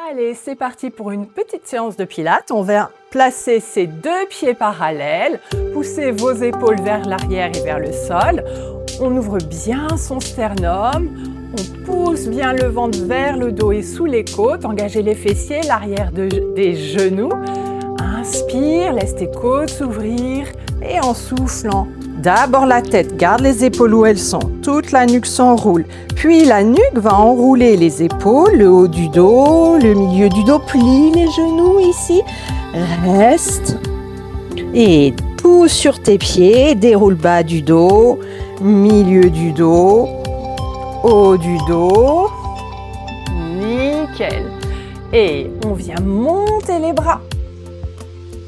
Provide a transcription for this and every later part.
Allez, c'est parti pour une petite séance de pilates. On va placer ses deux pieds parallèles, pousser vos épaules vers l'arrière et vers le sol. On ouvre bien son sternum, on pousse bien le ventre vers le dos et sous les côtes, engagez les fessiers, l'arrière des genoux. Inspire, laisse tes côtes s'ouvrir et en soufflant, d'abord la tête, garde les épaules où elles sont, toute la nuque s'enroule. Puis la nuque va enrouler les épaules, le haut du dos, le milieu du dos, plie les genoux ici, reste et pousse sur tes pieds, déroule bas du dos, milieu du dos, haut du dos, nickel. Et on vient monter les bras.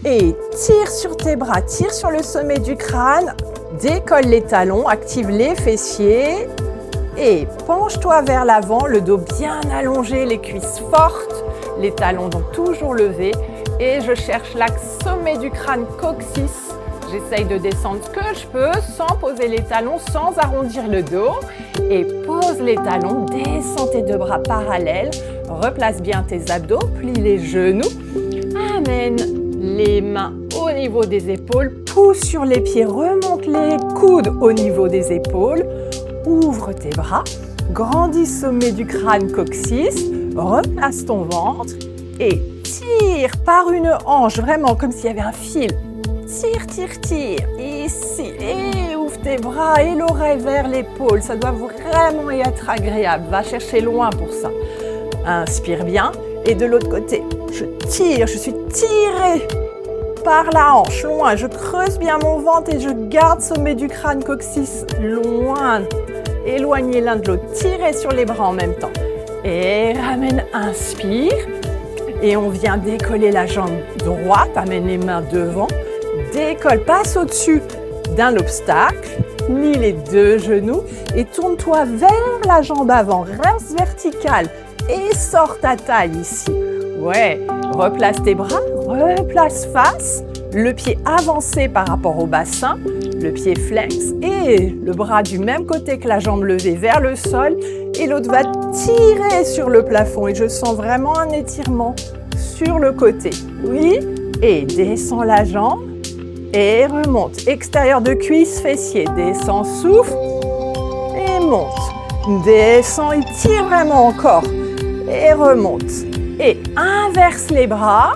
Et tire sur tes bras, tire sur le sommet du crâne, décolle les talons, active les fessiers et penche-toi vers l'avant, le dos bien allongé, les cuisses fortes, les talons donc toujours levés et je cherche l'axe sommet du crâne coccyx. J'essaye de descendre ce que je peux sans poser les talons, sans arrondir le dos et pose les talons, descends tes deux bras parallèles, replace bien tes abdos, plie les genoux, amène les mains au niveau des épaules, pousse sur les pieds, remonte les coudes au niveau des épaules, ouvre tes bras, grandis sommet du crâne coccyx, replace ton ventre et tire par une hanche, vraiment comme s'il y avait un fil. Tire, tire, tire, ici, et ouvre tes bras et l'oreille vers l'épaule, ça doit vraiment être agréable, va chercher loin pour ça. Inspire bien et de l'autre côté, je tire, je suis tirée par la hanche, loin, je creuse bien mon ventre et je garde sommet du crâne coccyx, loin, éloignez l'un de l'autre, tirez sur les bras en même temps et ramène, inspire et on vient décoller la jambe droite, amène les mains devant, décolle, passe au-dessus d'un obstacle, plie les deux genoux et tourne-toi vers la jambe avant, reste vertical et sors ta taille ici. Ouais, replace tes bras, replace face, le pied avancé par rapport au bassin, le pied flex et le bras du même côté que la jambe levée vers le sol et l'autre va tirer sur le plafond et je sens vraiment un étirement sur le côté. Oui, et descends la jambe et remonte. Extérieur de cuisse, fessier, descends, souffle et monte. Descends et tire vraiment encore et remonte. Et inverse les bras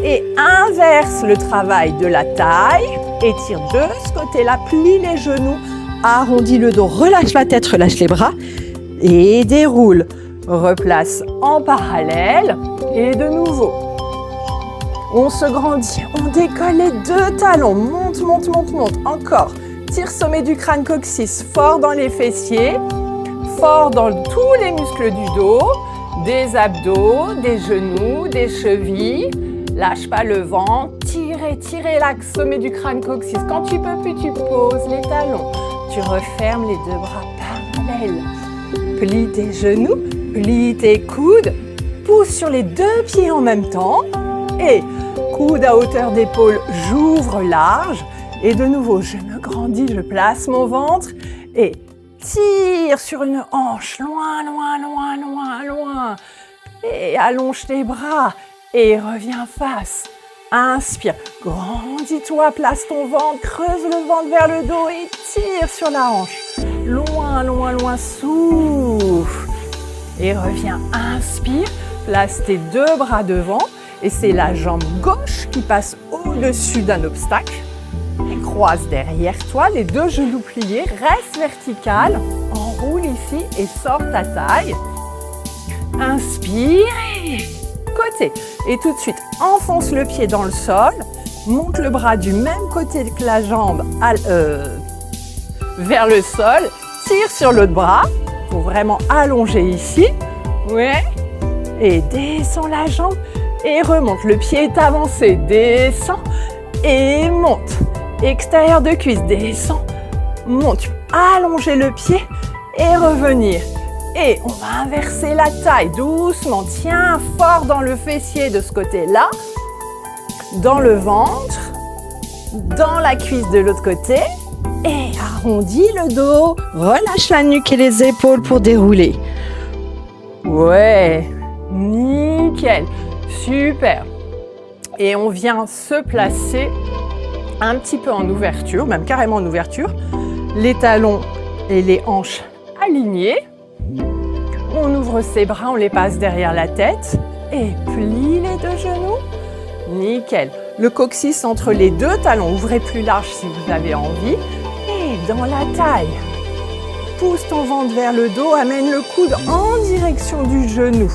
et inverse le travail de la taille. Étire de ce côté-là, plie les genoux, arrondis le dos, relâche la tête, relâche les bras et déroule. Replace en parallèle et de nouveau. On se grandit, on décolle les deux talons, monte, monte, monte, monte, encore. Tire sommet du crâne coccyx, fort dans les fessiers, fort dans tous les muscles du dos. Des abdos, des genoux, des chevilles. Lâche pas le ventre. Tirez, tirez l'axe sommet du crâne coccyx. Quand tu peux plus, tu poses les talons. Tu refermes les deux bras parallèles. Plie tes genoux, plie tes coudes. Pousse sur les deux pieds en même temps. Et coude à hauteur d'épaule, j'ouvre large. Et de nouveau, je me grandis, je place mon ventre. Et tire sur une hanche, loin, loin, loin, loin, loin. Et allonge tes bras et reviens face. Inspire, grandis-toi, place ton ventre, creuse le ventre vers le dos et tire sur la hanche. Loin, loin, loin, souffle. Et reviens, inspire, place tes deux bras devant et c'est la jambe gauche qui passe au-dessus d'un obstacle. Et croise derrière toi, les deux genoux pliés, reste vertical, enroule ici et sors ta taille. Inspire, côté. Et tout de suite, enfonce le pied dans le sol, monte le bras du même côté que la jambe vers le sol, tire sur l'autre bras pour vraiment allonger ici. Ouais. Et descends la jambe et remonte. Le pied est avancé, descends et monte. Extérieur de cuisse, descends, monte, allonger le pied et revenir. Et on va inverser la taille doucement. Tiens fort dans le fessier de ce côté-là, dans le ventre, dans la cuisse de l'autre côté. Et arrondis le dos, relâche la nuque et les épaules pour dérouler. Ouais, nickel. nickel, super. Et on vient se placer un petit peu en ouverture, même carrément en ouverture. Les talons et les hanches alignés. On ouvre ses bras, on les passe derrière la tête et plie les deux genoux. Nickel. Le coccyx entre les deux talons, ouvrez plus large si vous avez envie. Et dans la taille, pousse ton ventre vers le dos, amène le coude en direction du genou.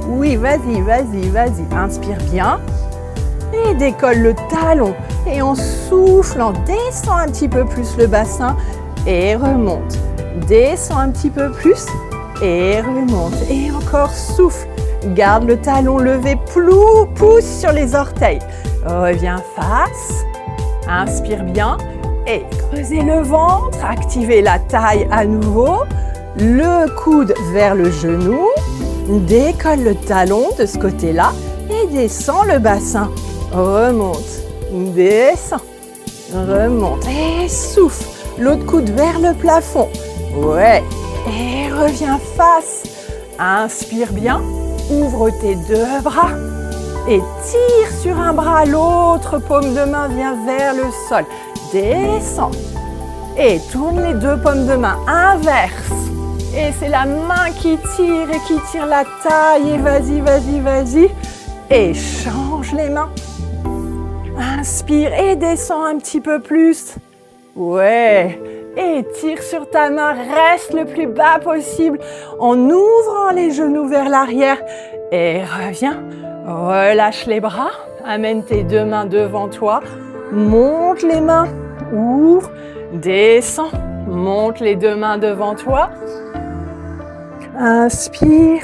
Oui, vas-y, vas-y, vas-y. Inspire bien. Et décolle le talon. Et en soufflant, descends un petit peu plus le bassin et remonte. Descends un petit peu plus et remonte. Et encore souffle. Garde le talon levé, pousse sur les orteils. Reviens face. Inspire bien. Et creusez le ventre. Activez la taille à nouveau. Le coude vers le genou. Décolle le talon de ce côté-là. Et descends le bassin. Remonte. Descends. Remonte. Et souffle. L'autre coude vers le plafond. Ouais. Et reviens face. Inspire bien. Ouvre tes deux bras. Et tire sur un bras. L'autre paume de main vient vers le sol. Descends. Et tourne les deux paumes de main. Inverse. Et c'est la main qui tire et qui tire la taille. Et vas-y, vas-y, vas-y. Et change les mains. Inspire et descends un petit peu plus. Ouais. Et tire sur ta main. Reste le plus bas possible en ouvrant les genoux vers l'arrière. Et reviens. Relâche les bras. Amène tes deux mains devant toi. Monte les mains. Ouvre. Descends. Monte les deux mains devant toi. Inspire.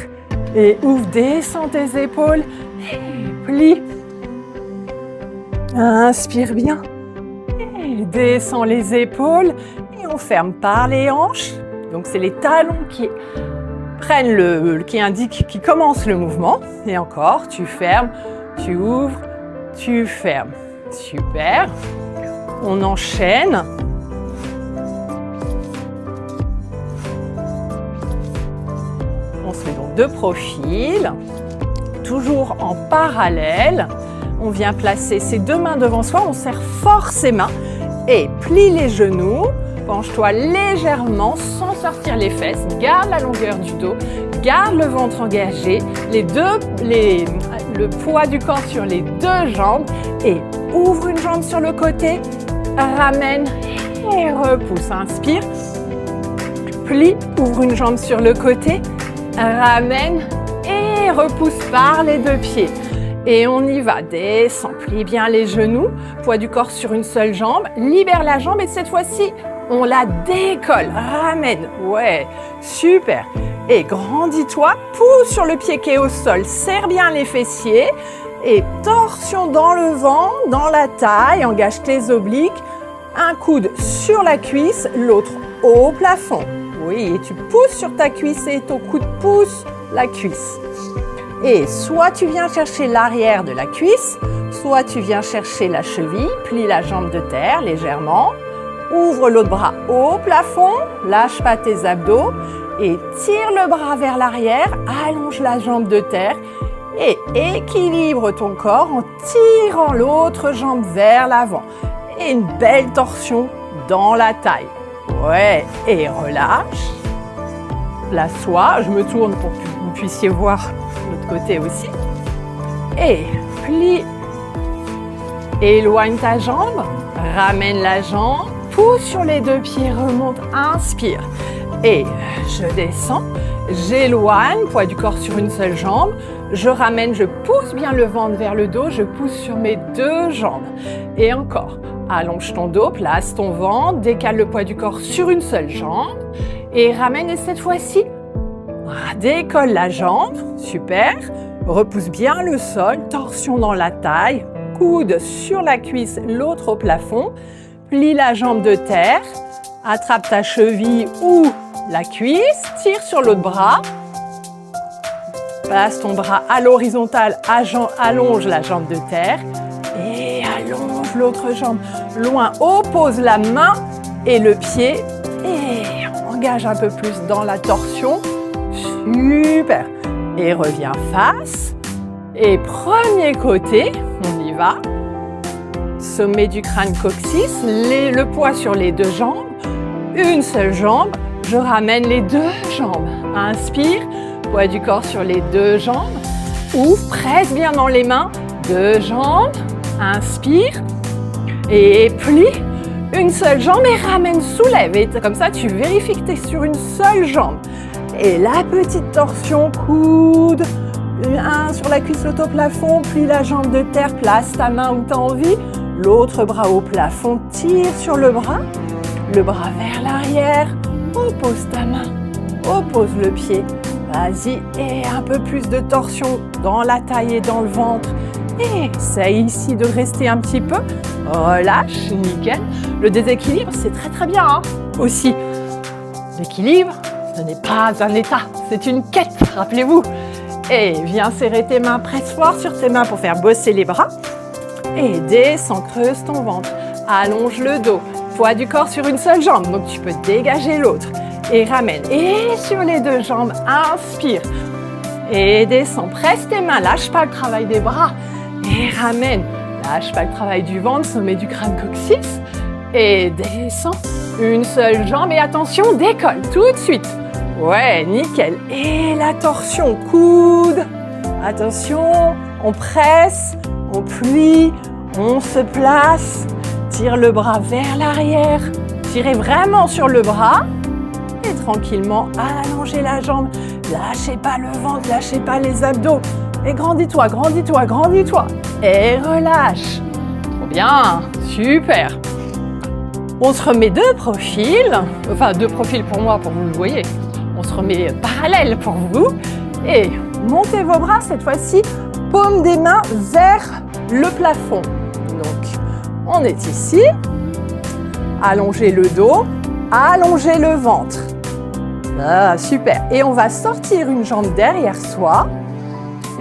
Et ouvre. Descends tes épaules. Et plie. Inspire bien. Et descends les épaules. Et on ferme par les hanches. Donc, c'est les talons qui prennent qui commencent le mouvement. Et encore, tu fermes, tu ouvres, tu fermes. Super. On enchaîne. On se met donc de profil. Toujours en parallèle. On vient placer ses deux mains devant soi. On serre fort ses mains. Et plie les genoux. Penche-toi légèrement sans sortir les fesses. Garde la longueur du dos. Garde le ventre engagé. Le poids du corps sur les deux jambes. Et ouvre une jambe sur le côté. Ramène et repousse. Inspire. Plie. Ouvre une jambe sur le côté. Ramène et repousse par les deux pieds. Et on y va. Descends. Plie bien les genoux. Poids du corps sur une seule jambe. Libère la jambe et cette fois-ci, on la décolle. Ramène. Ouais. Super. Et grandis-toi. Pousse sur le pied qui est au sol. Serre bien les fessiers. Et torsion dans le ventre, dans la taille. Engage tes obliques. Un coude sur la cuisse. L'autre au plafond. Oui. Et tu pousses sur ta cuisse et ton coude pousse la cuisse. Et soit tu viens chercher l'arrière de la cuisse, soit tu viens chercher la cheville, plie la jambe de terre légèrement, ouvre l'autre bras au plafond, lâche pas tes abdos et tire le bras vers l'arrière, allonge la jambe de terre et équilibre ton corps en tirant l'autre jambe vers l'avant. Et une belle torsion dans la taille. Ouais, et relâche. Place-toi, je me tourne pour que vous puissiez voir l'autre côté aussi. Et plie. Éloigne ta jambe. Ramène la jambe. Pousse sur les deux pieds. Remonte. Inspire. Et je descends. J'éloigne. Poids du corps sur une seule jambe. Je ramène. Je pousse bien le ventre vers le dos. Je pousse sur mes deux jambes. Et encore. Allonge ton dos. Place ton ventre. Décale le poids du corps sur une seule jambe. Et ramène. Et cette fois-ci, décolle la jambe, super. Repousse bien le sol, torsion dans la taille, coude sur la cuisse, l'autre au plafond. Plie la jambe de terre, attrape ta cheville ou la cuisse, tire sur l'autre bras. Passe ton bras à l'horizontale, allonge la jambe de terre et allonge l'autre jambe. Loin, oppose la main et le pied et engage un peu plus dans la torsion. Super. Et reviens face. Et premier côté, on y va. Sommet du crâne coccyx, le poids sur les deux jambes. Une seule jambe, je ramène les deux jambes. Inspire, poids du corps sur les deux jambes. Ouvre, presse bien dans les mains. Deux jambes, inspire. Et plie, une seule jambe et ramène, soulève. Et comme ça, tu vérifies que tu es sur une seule jambe. Et la petite torsion, coude. Un sur la cuisse, l'autre au plafond, plie la jambe de terre, place ta main où tu as envie. L'autre bras au plafond, tire sur le bras vers l'arrière, oppose ta main, oppose le pied. Vas-y, et un peu plus de torsion dans la taille et dans le ventre. Et essaye ici de rester un petit peu. Relâche, nickel. Le déséquilibre, c'est très très bien hein, aussi. L'équilibre, ce n'est pas un état, c'est une quête, rappelez-vous. Et viens serrer tes mains, presse fort sur tes mains pour faire bosser les bras. Et descends, creuse ton ventre, allonge le dos, poids du corps sur une seule jambe, donc tu peux dégager l'autre. Et ramène, et sur les deux jambes, inspire. Et descends, presse tes mains, lâche pas le travail des bras. Et ramène, lâche pas le travail du ventre, sommet du crâne coccyx. Et descends, une seule jambe, et attention, décolle tout de suite. Ouais, nickel. Et la torsion, coude. Attention, on presse. On plie, on se place, tire le bras vers l'arrière, tirez vraiment sur le bras et tranquillement allongez la jambe, lâchez pas le ventre, lâchez pas les abdos et grandis-toi, grandis-toi, grandis-toi et relâche. Trop bien, super. On se remet deux profils pour moi, pour vous le voyez. On se remet parallèle pour vous et montez vos bras cette fois-ci. Paume des mains vers le plafond. Donc, on est ici. Allongez le dos, allongez le ventre. Ah, super. Et on va sortir une jambe derrière soi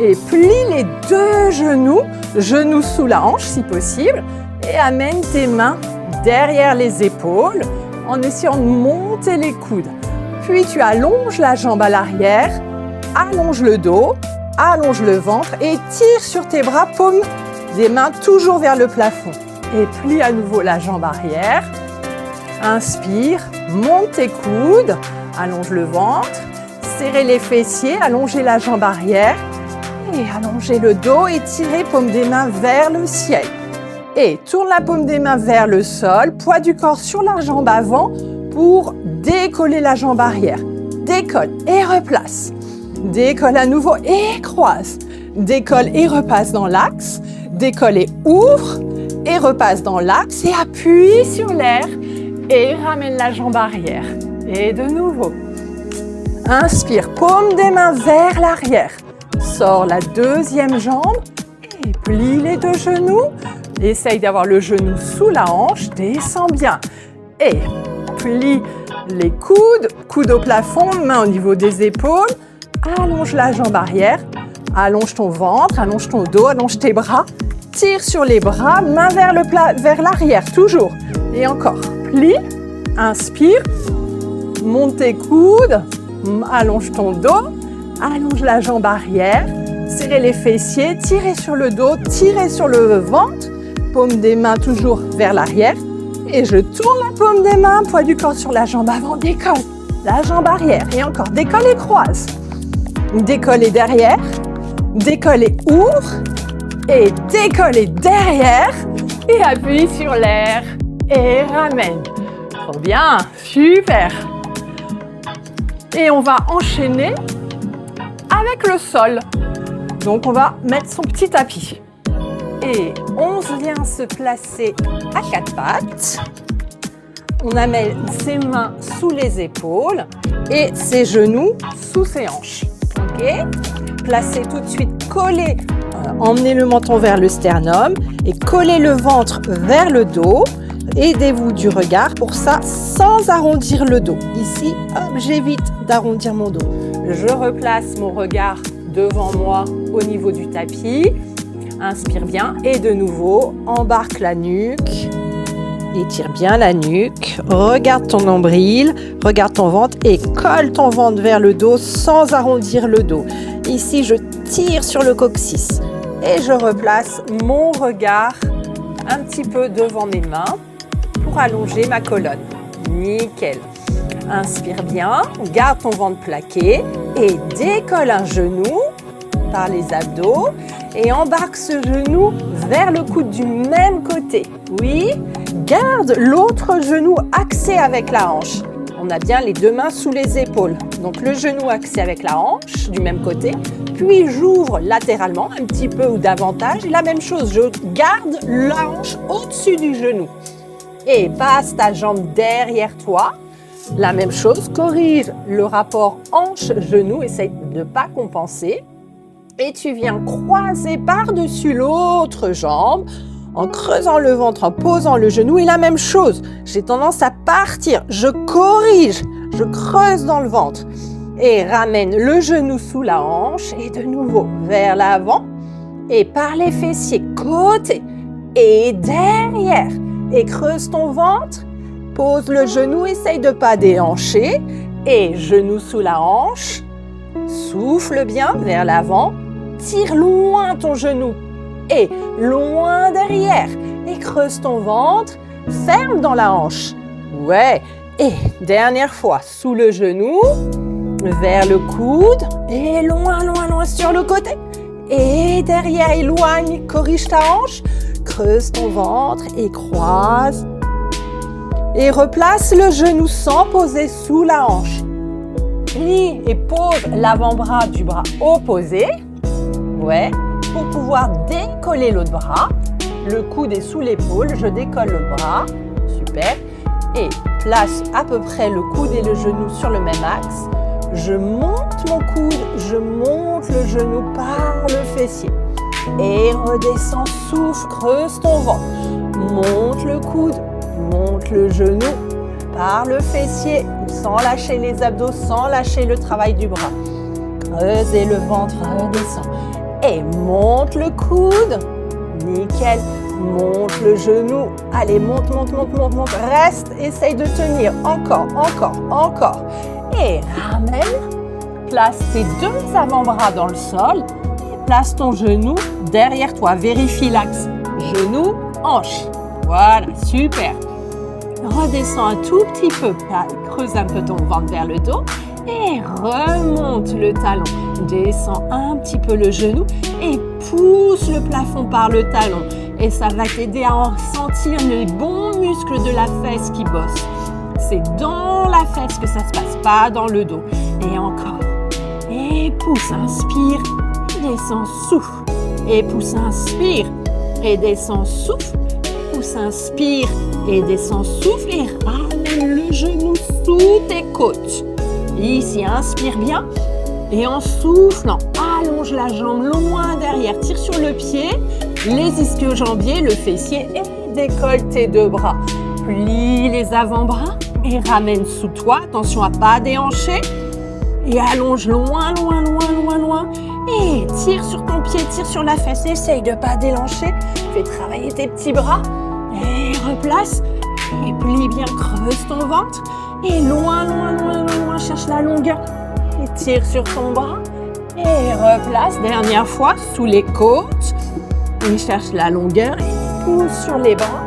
et plie les deux genoux, genoux sous la hanche si possible, et amène tes mains derrière les épaules en essayant de monter les coudes. Puis tu allonges la jambe à l'arrière, allonge le dos, allonge le ventre et tire sur tes bras, paume des mains toujours vers le plafond. Et plie à nouveau la jambe arrière. Inspire, monte tes coudes, allonge le ventre, serrez les fessiers, allongez la jambe arrière et allongez le dos et tirez paume des mains vers le ciel. Et tourne la paume des mains vers le sol, poids du corps sur la jambe avant pour décoller la jambe arrière. Décolle et replace. Décolle à nouveau et croise. Décolle et repasse dans l'axe. Décolle et ouvre et repasse dans l'axe et appuie sur l'air et ramène la jambe arrière. Et de nouveau. Inspire, paume des mains vers l'arrière. Sors la deuxième jambe et plie les deux genoux. Essaye d'avoir le genou sous la hanche, descends bien. Et plie les coudes, coudes au plafond, main au niveau des épaules. Allonge la jambe arrière, allonge ton ventre, allonge ton dos, allonge tes bras. Tire sur les bras, main vers l'arrière, toujours. Et encore, plie, inspire, monte tes coudes, allonge ton dos, allonge la jambe arrière, serrez les fessiers, tirez sur le dos, tirez sur le ventre, paume des mains toujours vers l'arrière. Et je tourne la paume des mains, poids du corps sur la jambe avant, décolle, la jambe arrière. Et encore, décolle et croise. Décolle et derrière, décolle et ouvre, et décolle et derrière, et appuie sur l'air, et ramène. Trop bien, super. Et on va enchaîner avec le sol. Donc on va mettre son petit tapis. Et on vient se placer à quatre pattes. On amène ses mains sous les épaules et ses genoux sous ses hanches. Ok ? Placez tout de suite, collez, emmenez le menton vers le sternum et collez le ventre vers le dos. Aidez-vous du regard pour ça sans arrondir le dos. Ici, hop, j'évite d'arrondir mon dos. Je replace mon regard devant moi au niveau du tapis. Inspire bien et de nouveau, embarque la nuque. Étire bien la nuque. Regarde ton nombril, regarde ton ventre et colle ton ventre vers le dos sans arrondir le dos. Ici, je tire sur le coccyx et je replace mon regard un petit peu devant mes mains pour allonger ma colonne. Nickel. Inspire bien, garde ton ventre plaqué et décolle un genou par les abdos et embarque ce genou vers le coude du même côté. Oui, garde l'autre genou axé avec la hanche. On a bien les deux mains sous les épaules. Donc le genou axé avec la hanche du même côté, puis j'ouvre latéralement un petit peu ou davantage. Et la même chose, je garde la hanche au-dessus du genou. Et passe ta jambe derrière toi. La même chose, corrige le rapport hanche-genou, essaye de ne pas compenser. Et tu viens croiser par-dessus l'autre jambe en creusant le ventre, en posant le genou. Et la même chose, j'ai tendance à partir, je corrige, je creuse dans le ventre. Et ramène le genou sous la hanche et de nouveau vers l'avant. Et par les fessiers, côté et derrière. Et creuse ton ventre. Pose le genou, essaye de ne pas déhancher. Et genou sous la hanche. Souffle bien vers l'avant. Tire loin ton genou. Et loin derrière. Et creuse ton ventre. Ferme dans la hanche. Ouais. Et dernière fois, sous le genou. Vers le coude. Et loin, loin, loin sur le côté. Et derrière, éloigne. Corrige ta hanche. Creuse ton ventre et croise. Et replace le genou sans poser sous la hanche. Plie et pose l'avant-bras du bras opposé. Ouais. Pour pouvoir décoller l'autre bras. Le coude est sous l'épaule. Je décolle l'autre bras. Super. Et place à peu près le coude et le genou sur le même axe. Je monte mon coude. Je monte le genou par le fessier. Et redescends, souffle, creuse ton ventre. Monte le coude. Monte le genou par le fessier sans lâcher les abdos, sans lâcher le travail du bras. Creusez le ventre, redescend. Et monte le coude. Nickel. Monte le genou. Allez, monte, monte, monte, monte, monte. Reste, essaye de tenir. Encore, encore, encore. Et ramène. Place tes deux avant-bras dans le sol. Et place ton genou derrière toi. Vérifie l'axe. Genou, hanche. Voilà, super. Redescends un tout petit peu, creuse un peu ton ventre vers le dos et remonte le talon. Descends un petit peu le genou et pousse le plafond par le talon. Et ça va t'aider à en ressentir les bons muscles de la fesse qui bossent. C'est dans la fesse que ça se passe, pas dans le dos. Et encore. Et pousse, inspire, descends, souffle. Et pousse, inspire, et descends, souffle. Pousse, inspire et descends, souffle et ramène le genou sous tes côtes. Ici, inspire bien et en soufflant, allonge la jambe loin derrière. Tire sur le pied, les ischio-jambiers, le fessier et décolle tes deux bras. Plie les avant-bras et ramène sous toi. Attention à ne pas déhancher. Et allonge loin, loin, loin, loin, loin. Et tire sur ton pied, tire sur la fesse. Essaye de ne pas déhancher. Fais travailler tes petits bras. Et replace. Et plie bien, creuse ton ventre. Et loin, loin, loin, loin, loin, cherche la longueur. Et tire sur ton bras. Et replace. Dernière fois, sous les côtes. Et cherche la longueur. Et pousse sur les bras.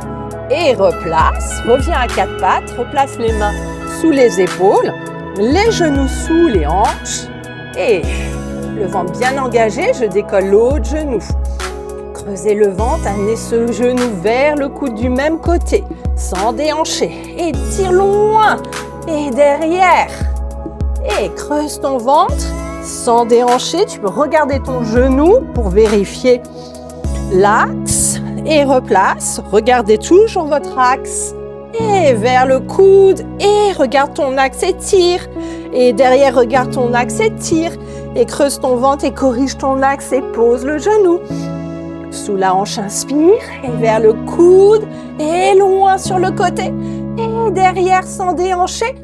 Et replace. Reviens à quatre pattes. Replace les mains sous les épaules. Les genoux sous les hanches. Et le ventre bien engagé. Je décolle l'autre genou. Creusez le ventre, amenez ce genou vers le coude du même côté, sans déhancher. Et tire loin. Et derrière. Et creuse ton ventre, sans déhancher. Tu peux regarder ton genou pour vérifier l'axe. Et replace. Regardez toujours votre axe. Et vers le coude. Et regarde ton axe et tire. Et derrière, regarde ton axe et tire. Et creuse ton ventre et corrige ton axe et pose le genou. Sous la hanche, inspire et vers le coude et loin sur le côté et derrière sans déhancher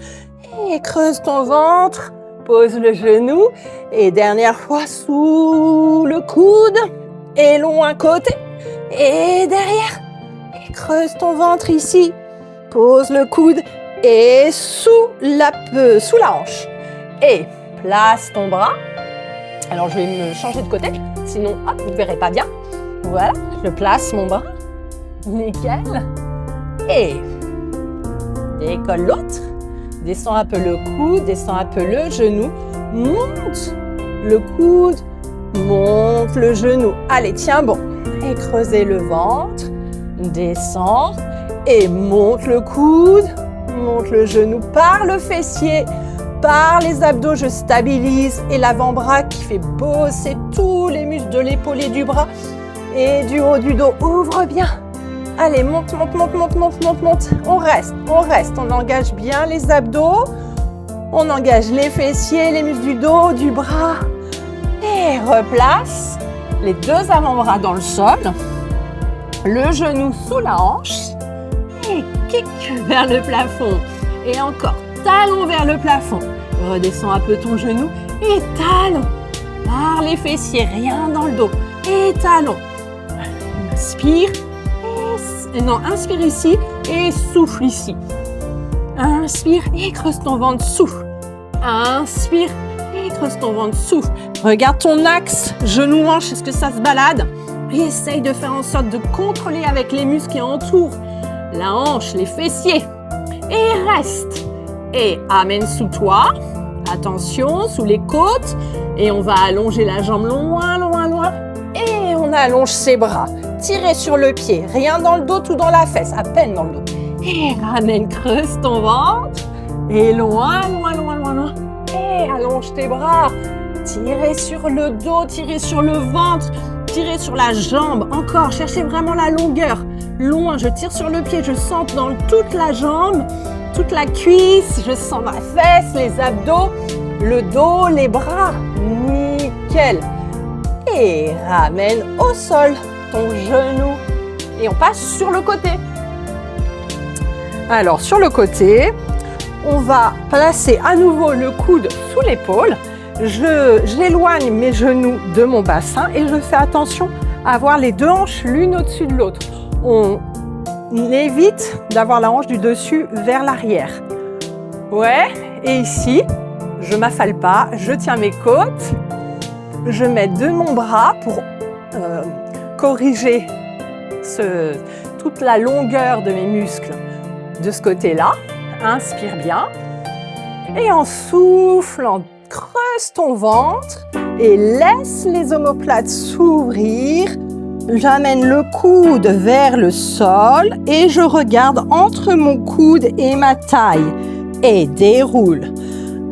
et creuse ton ventre, pose le genou et dernière fois sous le coude et loin côté et derrière et creuse ton ventre ici, pose le coude et sous la hanche et place ton bras Alors, je vais me changer de côté, sinon, hop, vous ne verrez pas bien. Voilà, je place mon bras. Nickel. Et décolle l'autre. Descends un peu le coude, descends un peu le genou. Monte le coude, monte le genou. Allez, tiens bon. Et creusez le ventre. Descends et monte le coude, monte le genou par le fessier. Par les abdos, je stabilise et l'avant-bras qui fait bosser tous les muscles de l'épaule et du bras et du haut du dos. Ouvre bien. Allez, monte, monte, monte, monte, monte, monte, monte. On reste. On engage bien les abdos. On engage les fessiers, les muscles du dos, du bras. Et replace les deux avant-bras dans le sol. Le genou sous la hanche. Et kick vers le plafond. Et encore. Talon vers le plafond. Redescends un peu ton genou et talon. Par les fessiers, rien dans le dos. Et talon. Inspire. Inspire ici et souffle ici. Inspire et creuse ton ventre, souffle. Inspire et creuse ton ventre, souffle. Regarde ton axe, genou-hanche, est-ce que ça se balade? Et essaye de faire en sorte de contrôler avec les muscles qui entourent la hanche, les fessiers. Et reste. Et amène sous toi. Attention, sous les côtes. Et on va allonger la jambe loin, loin, loin. Et on allonge ses bras. Tirez sur le pied. Rien dans le dos, tout dans la fesse. À peine dans le dos. Et ramène, creuse ton ventre. Et loin, loin, loin, loin, loin. Et allonge tes bras. Tirez sur le dos, tirez sur le ventre. Tirez sur la jambe. Encore, cherchez vraiment la longueur. Loin, je tire sur le pied. Je sens dans toute la jambe. Toute la cuisse, je sens ma fesse, les abdos, le dos, les bras. Nickel. Et ramène au sol ton genou. Et on passe sur le côté. Alors, sur le côté, on va placer à nouveau le coude sous l'épaule. J'éloigne mes genoux de mon bassin et je fais attention à avoir les deux hanches l'une au-dessus de l'autre. On évite d'avoir la hanche du dessus vers l'arrière. Ouais, et ici, je m'affale pas, je tiens mes côtes, je mets de mon bras pour corriger toute la longueur de mes muscles de ce côté-là. Inspire bien. Et en soufflant, creuse ton ventre et laisse les omoplates s'ouvrir. J'amène le coude vers le sol et je regarde entre mon coude et ma taille. Et déroule.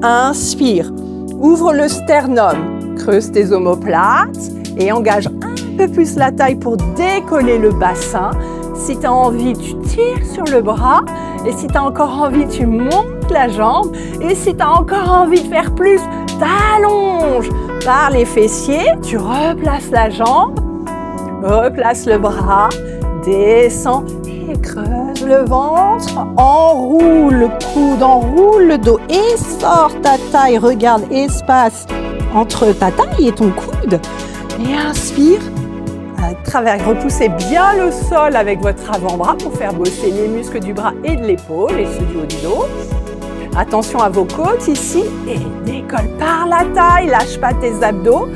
Inspire. Ouvre le sternum. Creuse tes omoplates et engage un peu plus la taille pour décoller le bassin. Si tu as envie, tu tires sur le bras. Et si tu as encore envie, tu montes la jambe. Et si tu as encore envie de faire plus, t'allonges par les fessiers. Tu replaces la jambe. Replace le bras, descends et creuse le ventre, enroule le coude, enroule le dos et sors ta taille, regarde espace entre ta taille et ton coude et inspire, à travers, repoussez bien le sol avec votre avant-bras pour faire bosser les muscles du bras et de l'épaule et ceux du haut du dos. Attention à vos côtes ici et décolle par la taille, lâche pas tes abdos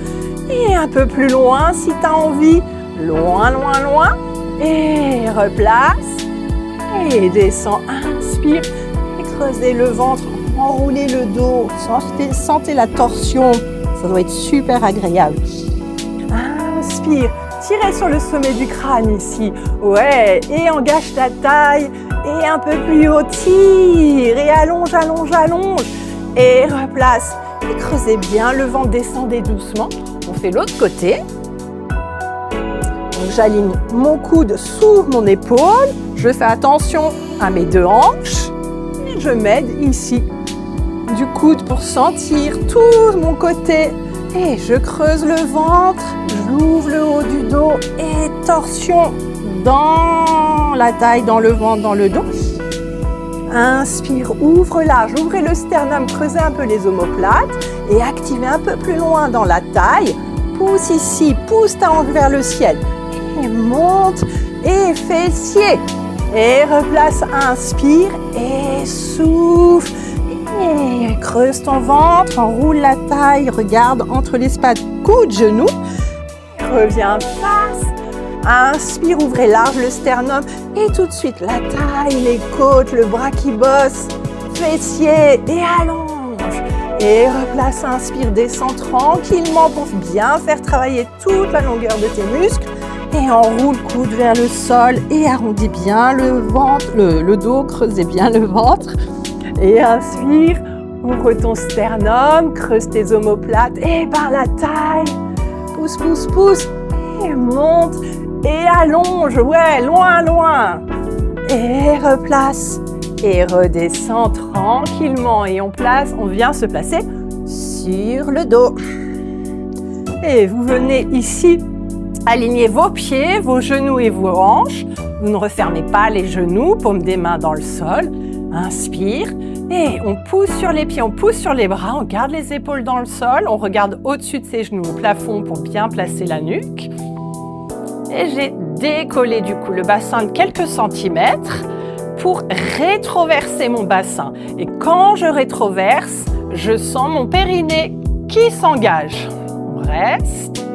et un peu plus loin si tu as envie. Loin, loin, loin. Et replace. Et descends. Inspire. Et creusez le ventre. Enroulez le dos. Sentez la torsion. Ça doit être super agréable. Inspire. Tirez sur le sommet du crâne ici. Ouais. Et engage ta taille. Et un peu plus haut. Tire. Et allonge, allonge, allonge. Et replace. Et creusez bien le ventre. Descendez doucement. On fait l'autre côté. J'aligne mon coude sous mon épaule, je fais attention à mes deux hanches et je m'aide ici du coude pour sentir tout mon côté et je creuse le ventre, j'ouvre le haut du dos et torsion dans la taille, dans le ventre, dans le dos. Inspire, ouvre large, ouvrez le sternum, creusez un peu les omoplates et activez un peu plus loin dans la taille. Pousse ici, pousse ta hanche vers le ciel. Et monte et fessier. Et replace, inspire et souffle. Et creuse ton ventre, enroule la taille, regarde entre l'espace coude, genou. Reviens, place. Inspire, ouvrez large le sternum. Et tout de suite, la taille, les côtes, le bras qui bosse. Fessiers et allonge. Et replace, inspire, descends tranquillement pour bien faire travailler toute la longueur de tes muscles. Et enroule coude vers le sol et arrondis bien le ventre, le dos, creusez bien le ventre. Et inspire, ouvre ton sternum, creuse tes omoplates et par la taille. Pousse, pousse, pousse. Et monte et allonge, ouais, loin, loin. Et replace. Et redescends tranquillement et on vient se placer sur le dos. Et vous venez ici aligner vos pieds, vos genoux et vos hanches. Vous ne refermez pas les genoux, paume des mains dans le sol. Inspire et on pousse sur les pieds, on pousse sur les bras, on garde les épaules dans le sol, on regarde au-dessus de ses genoux au plafond pour bien placer la nuque. Et j'ai décollé du coup le bassin de quelques centimètres pour rétroverser mon bassin. Et quand je rétroverse, je sens mon périnée qui s'engage. On reste.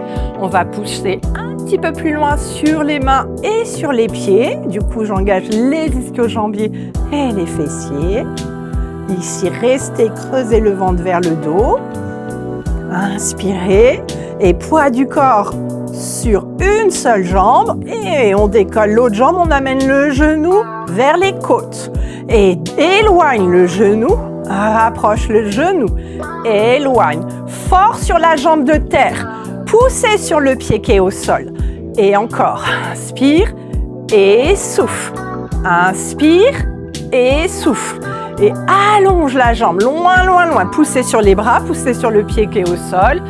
On va pousser un petit peu plus loin sur les mains et sur les pieds. Du coup, j'engage les ischio-jambiers et les fessiers. Ici, restez, creusez le ventre vers le dos. Inspirez. Et poids du corps sur une seule jambe. Et on décolle l'autre jambe. On amène le genou vers les côtes. Et éloigne le genou. Rapproche le genou. Éloigne. Fort sur la jambe de terre. Poussez sur le pied qui est au sol. Et encore. Inspire et souffle. Inspire et souffle. Et allonge la jambe. Loin, loin, loin. Poussez sur les bras. Poussez sur le pied qui est au sol.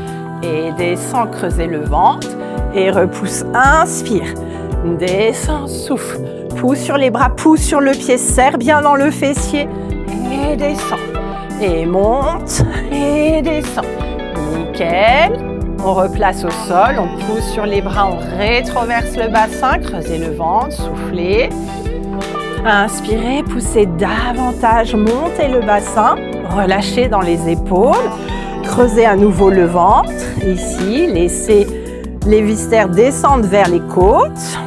Et descends, creusez le ventre. Et repousse. Inspire. Descends, souffle. Pousse sur les bras. Pousse sur le pied. Serre bien dans le fessier. Et descends. Et monte. Et descends. Nickel. On replace au sol, on pousse sur les bras, on rétroverse le bassin, creusez le ventre, soufflez. Inspirez, poussez davantage, montez le bassin, relâchez dans les épaules, creusez à nouveau le ventre. Ici, laissez les viscères descendre vers les côtes.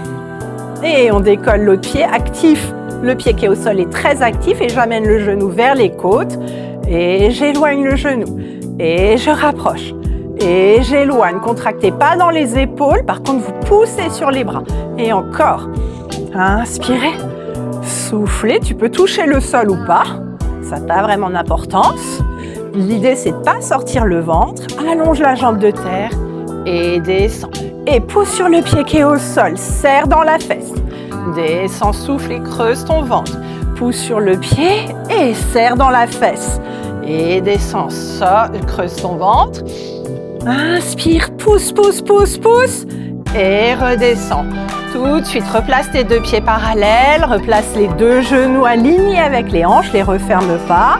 Et on décolle l'autre pied, actif. Le pied qui est au sol est très actif et j'amène le genou vers les côtes. Et j'éloigne le genou. Et je rapproche. Et j'éloigne, contractez pas dans les épaules, par contre vous poussez sur les bras. Et encore, inspirez, soufflez, tu peux toucher le sol ou pas, ça n'a pas vraiment d'importance. L'idée c'est de pas sortir le ventre, allonge la jambe de terre et descends. Et pousse sur le pied qui est au sol, serre dans la fesse. Descends, souffle et creuse ton ventre. Pousse sur le pied et serre dans la fesse. Et descends, creuse ton ventre. Inspire, pousse, pousse, pousse, pousse et redescends. Tout de suite, replace tes deux pieds parallèles, replace les deux genoux alignés avec les hanches, les referme pas.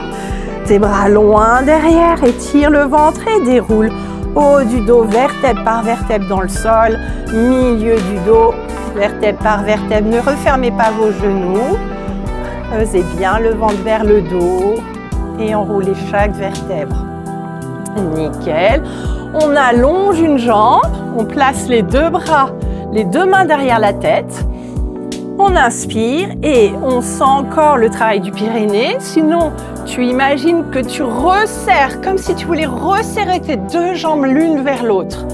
Tes bras loin derrière, étire le ventre et déroule. Haut du dos, vertèbre par vertèbre dans le sol, milieu du dos, vertèbre par vertèbre. Ne refermez pas vos genoux. Creusez bien le ventre vers le dos et enroulez chaque vertèbre. Nickel. On allonge une jambe, on place les deux bras, les deux mains derrière la tête. On inspire et on sent encore le travail du périnée. Sinon, tu imagines que tu resserres, comme si tu voulais resserrer tes deux jambes l'une vers l'autre.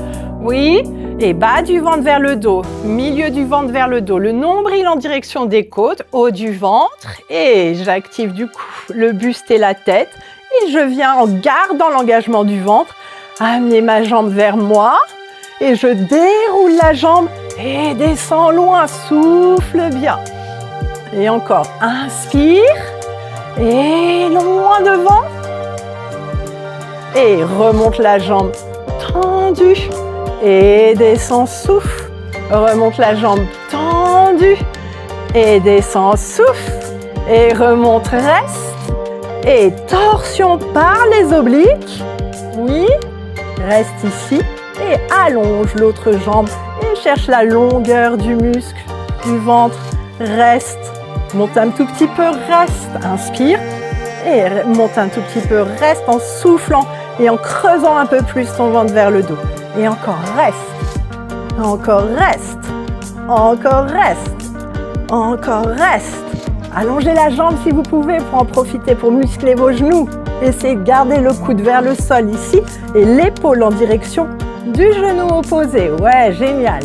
Oui, et bas du ventre vers le dos, milieu du ventre vers le dos, le nombril en direction des côtes, haut du ventre. Et j'active du coup le buste et la tête. Et je viens en gardant l'engagement du ventre, amener ma jambe vers moi. Et je déroule la jambe et descends loin, souffle bien. Et encore, inspire et loin devant. Et remonte la jambe tendue et descends, souffle. Remonte la jambe tendue et descends, souffle. Et remonte, reste. Et torsion par les obliques. Oui, reste ici. Et allonge l'autre jambe et cherche la longueur du muscle, du ventre. Reste. Monte un tout petit peu, reste. Inspire. Et monte un tout petit peu, reste en soufflant et en creusant un peu plus ton ventre vers le dos. Et encore, reste. Encore, reste. Encore, reste. Encore, reste. Allongez la jambe si vous pouvez pour en profiter, pour muscler vos genoux. Essayez de garder le coude vers le sol ici et l'épaule en direction du genou opposé. Ouais, génial.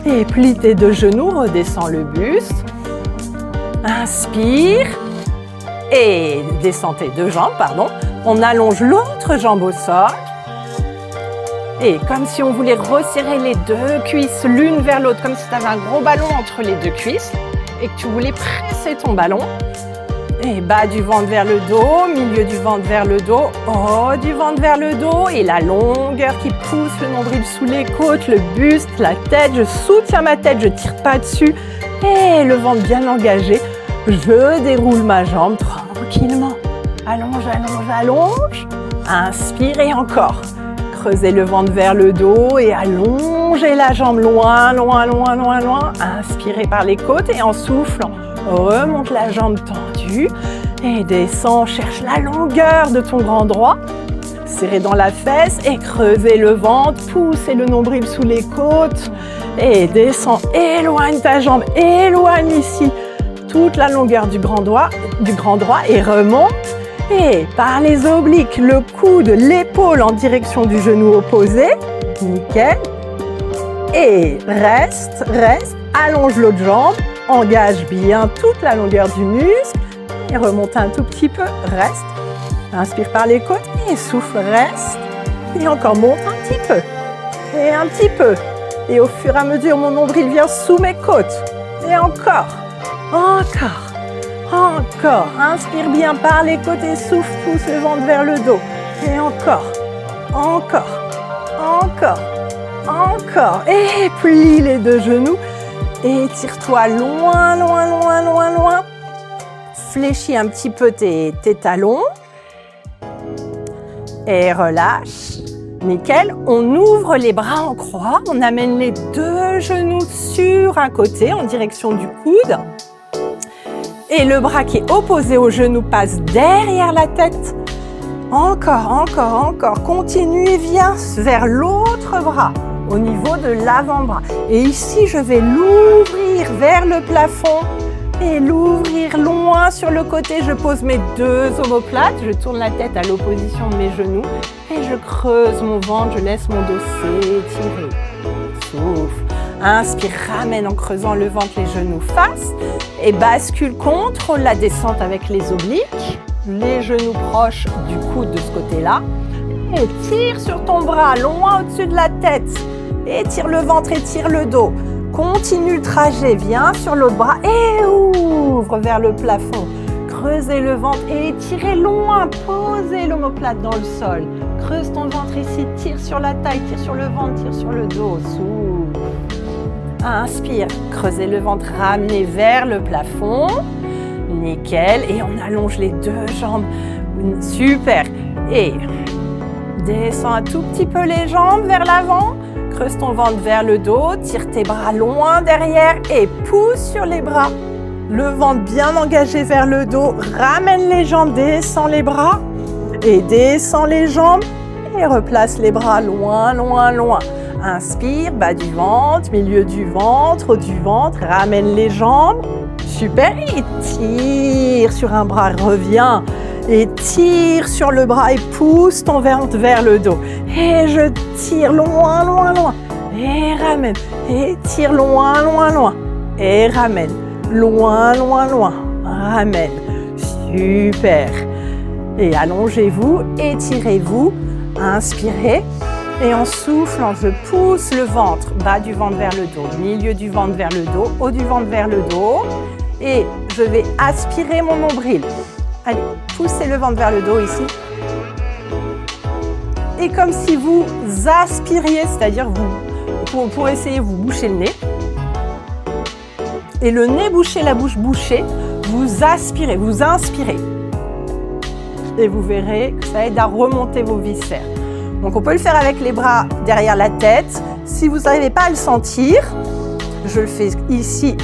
Et plie tes deux genoux, redescends le buste. Inspire. Et descends tes deux jambes, pardon. On allonge l'autre jambe au sol. Et comme si on voulait resserrer les deux cuisses l'une vers l'autre, comme si tu avais un gros ballon entre les deux cuisses et que tu voulais presser ton ballon. Et bas du ventre vers le dos, milieu du ventre vers le dos, haut du ventre vers le dos et la longueur qui pousse le nombril sous les côtes, le buste, la tête. Je soutiens ma tête, je ne tire pas dessus. Et le ventre bien engagé. Je déroule ma jambe tranquillement. Allonge, allonge, allonge. Inspire et encore. Creusez le ventre vers le dos et allongez la jambe loin, loin, loin, loin, loin. Inspirez par les côtes et en soufflant, remonte la jambe tendue et descends, cherche la longueur de ton grand droit. Serrez dans la fesse et creusez le ventre, poussez le nombril sous les côtes et descends, éloigne ta jambe, éloigne ici toute la longueur du grand droit et remonte. Et par les obliques, le coude, l'épaule en direction du genou opposé. Nickel. Et reste, reste. Allonge l'autre jambe. Engage bien toute la longueur du muscle. Et remonte un tout petit peu. Reste. Inspire par les côtes et souffle. Reste. Et encore, monte un petit peu. Et un petit peu. Et au fur et à mesure, mon nombril vient sous mes côtes. Et encore. Encore. Encore, inspire bien par les côtés, souffle, pousse le ventre vers le dos. Et encore, encore, encore, encore. Et plie les deux genoux. Et tire-toi loin, loin, loin, loin, loin. Fléchis un petit peu tes talons. Et relâche. Nickel. On ouvre les bras en croix. On amène les deux genoux sur un côté en direction du coude. Et le bras qui est opposé au genou passe derrière la tête. Encore, encore, encore. Continue et viens vers l'autre bras, au niveau de l'avant-bras. Et ici, je vais l'ouvrir vers le plafond et l'ouvrir loin sur le côté. Je pose mes deux omoplates. Je tourne la tête à l'opposition de mes genoux. Et je creuse mon ventre. Je laisse mon dos s'étirer. Souffle. Inspire, ramène en creusant le ventre, les genoux face et bascule, contrôle la descente avec les obliques, les genoux proches du coude de ce côté-là et tire sur ton bras loin au-dessus de la tête, étire le ventre, étire le dos, continue le trajet, viens sur l'autre bras et ouvre vers le plafond, creusez le ventre et étirez loin, posez l'omoplate dans le sol, creuse ton ventre ici, tire sur la taille, tire sur le ventre, tire sur le dos, souffle. Inspire, creusez le ventre, ramenez vers le plafond. Nickel. Et on allonge les deux jambes. Super. Et descends un tout petit peu les jambes vers l'avant. Creuse ton ventre vers le dos. Tire tes bras loin derrière et pousse sur les bras. Le ventre bien engagé vers le dos. Ramène les jambes, descends les bras. Et descends les jambes. Et replace les bras loin, loin, loin. Inspire, bas du ventre, milieu du ventre, haut du ventre, ramène les jambes. Super, et tire sur un bras, reviens. Et tire sur le bras et pousse ton ventre vers le dos. Et je tire loin, loin, loin. Et ramène. Et tire loin, loin, loin. Et ramène. Loin, loin, loin. Ramène. Super. Et allongez-vous, étirez-vous. Inspirez. Et en soufflant, je pousse le ventre, bas du ventre vers le dos, milieu du ventre vers le dos, haut du ventre vers le dos. Et je vais aspirer mon nombril. Allez, poussez le ventre vers le dos ici. Et comme si vous aspiriez, c'est-à-dire pour essayer, vous bouchez le nez. Et le nez bouché, la bouche bouchée, vous aspirez, vous inspirez. Et vous verrez que ça aide à remonter vos viscères. Donc on peut le faire avec les bras derrière la tête. Si vous n'arrivez pas à le sentir, je le fais ici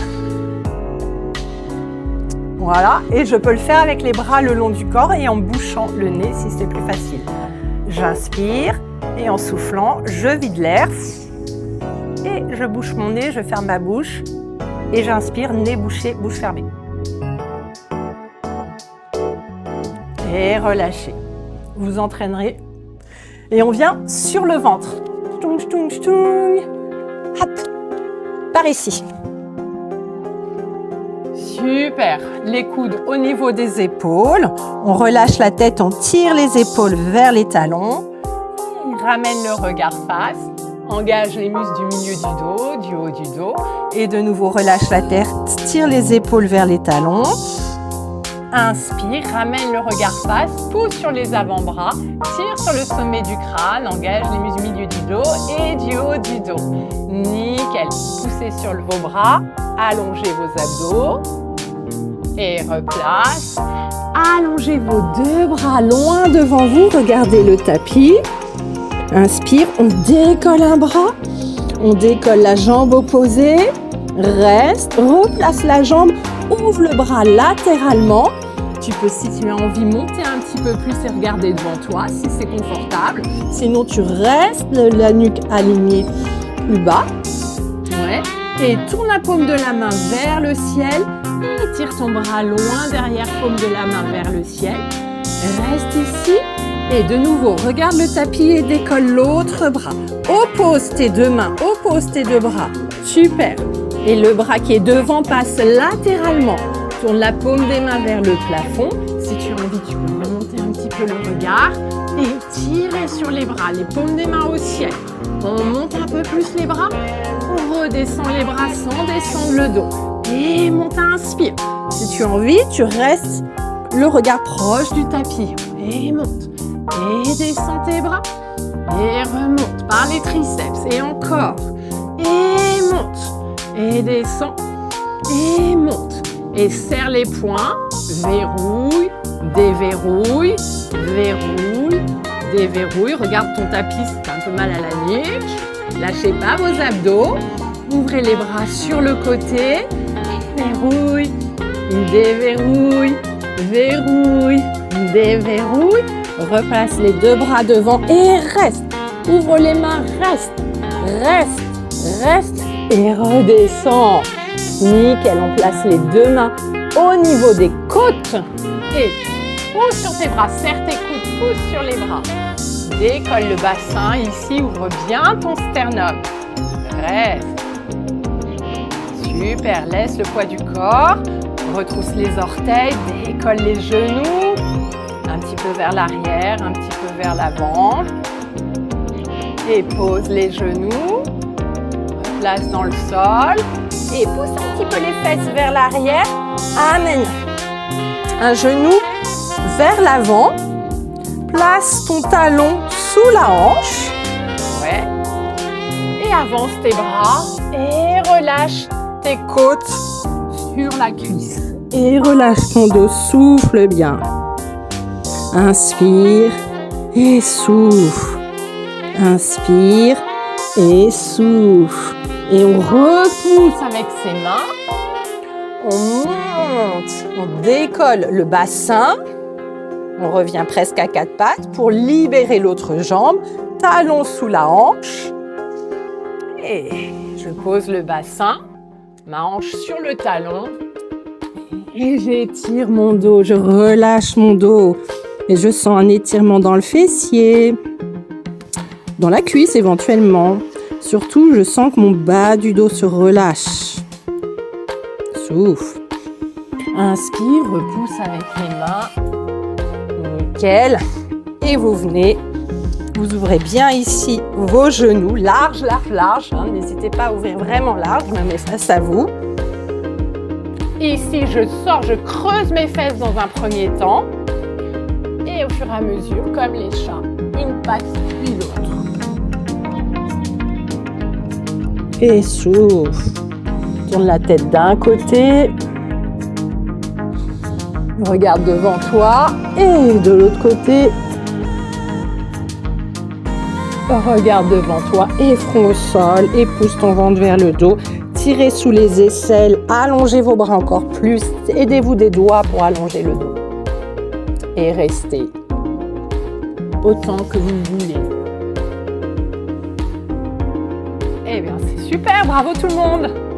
Voilà, et je peux le faire avec les bras le long du corps et en bouchant le nez si c'est plus facile. J'inspire et en soufflant, je vide l'air. Et je bouche mon nez, je ferme ma bouche. Et j'inspire, nez bouché, bouche fermée. Et relâchez. Vous entraînerez. Et on vient sur le ventre. Stung, stung, stung. Hop. Par ici. Super. Les coudes au niveau des épaules. On relâche la tête, on tire les épaules vers les talons. On ramène le regard face. Engage les muscles du milieu du dos, du haut du dos. Et de nouveau, relâche la tête, tire les épaules vers les talons. Inspire, ramène le regard face, pousse sur les avant-bras, tire sur le sommet du crâne, engage les muscles du milieu du dos et du haut du dos. Nickel. Poussez sur vos bras, allongez vos abdos et replace. Allongez vos deux bras loin devant vous, regardez le tapis. Inspire, on décolle un bras, on décolle la jambe opposée, reste, replace la jambe, ouvre le bras latéralement. Tu peux, si tu as envie, monter un petit peu plus et regarder devant toi, si c'est confortable. Sinon, tu restes la nuque alignée plus bas. Ouais. Et tourne la paume de la main vers le ciel. Et tire ton bras loin derrière, paume de la main vers le ciel. Reste ici. Et de nouveau, regarde le tapis et décolle l'autre bras. Oppose tes deux mains, oppose tes deux bras. Super. Et le bras qui est devant passe latéralement. Tourne la paume des mains vers le plafond. Si tu as envie, tu peux remonter un petit peu le regard. Et tirer sur les bras, les paumes des mains au ciel. On monte un peu plus les bras. On redescend les bras sans descendre le dos. Et monte, inspire. Si tu as envie, tu restes le regard proche du tapis. Et monte. Et descends tes bras. Et remonte par les triceps. Et encore. Et monte. Et descends. Et monte. Et serre les poings. Verrouille. Déverrouille. Verrouille. Déverrouille. Regarde ton tapis si tu as un peu mal à la nuque. Lâchez pas vos abdos. Ouvrez les bras sur le côté. Verrouille. Déverrouille. Verrouille. Déverrouille. Replace les deux bras devant et reste. Ouvre les mains, reste. Reste. Reste. Et redescends. Nickel. On place les deux mains au niveau des côtes. Et pousse sur tes bras. Serre tes coudes. Pousse sur les bras. Décolle le bassin. Ici, ouvre bien ton sternum. Reste. Super. Laisse le poids du corps. Retrousse les orteils. Décolle les genoux. Un petit peu vers l'arrière, un petit peu vers l'avant. Et pose les genoux. Place dans le sol. Et pousse un petit peu les fesses vers l'arrière. Amène un genou vers l'avant. Place ton talon sous la hanche. Ouais. Et avance tes bras. Et relâche tes côtes sur la cuisse. Et relâche ton dos. Souffle bien. Inspire et souffle. Inspire et souffle. Et on repousse avec ses mains. On monte. On décolle le bassin. On revient presque à quatre pattes pour libérer l'autre jambe. Talon sous la hanche. Et je pose le bassin. Ma hanche sur le talon. Et j'étire mon dos. Je relâche mon dos. Et je sens un étirement dans le fessier, dans la cuisse éventuellement. Surtout, je sens que mon bas du dos se relâche. Souffle. Inspire, repousse avec les mains. Nickel. Et vous venez, vous ouvrez bien ici vos genoux, large, large, large. N'hésitez pas à ouvrir vraiment large, je me mets face à vous. Ici, je sors, je creuse mes fesses dans un premier temps. Et au fur et à mesure, comme les chats, une patte puis l'autre. Et souffle. Tourne la tête d'un côté. Regarde devant toi. Et de l'autre côté. Regarde devant toi et front au sol. Et pousse ton ventre vers le dos. tirez sous les aisselles, allongez vos bras encore plus, aidez-vous des doigts pour allonger le dos. Et restez autant que vous voulez. Eh bien, c'est super, bravo tout le monde!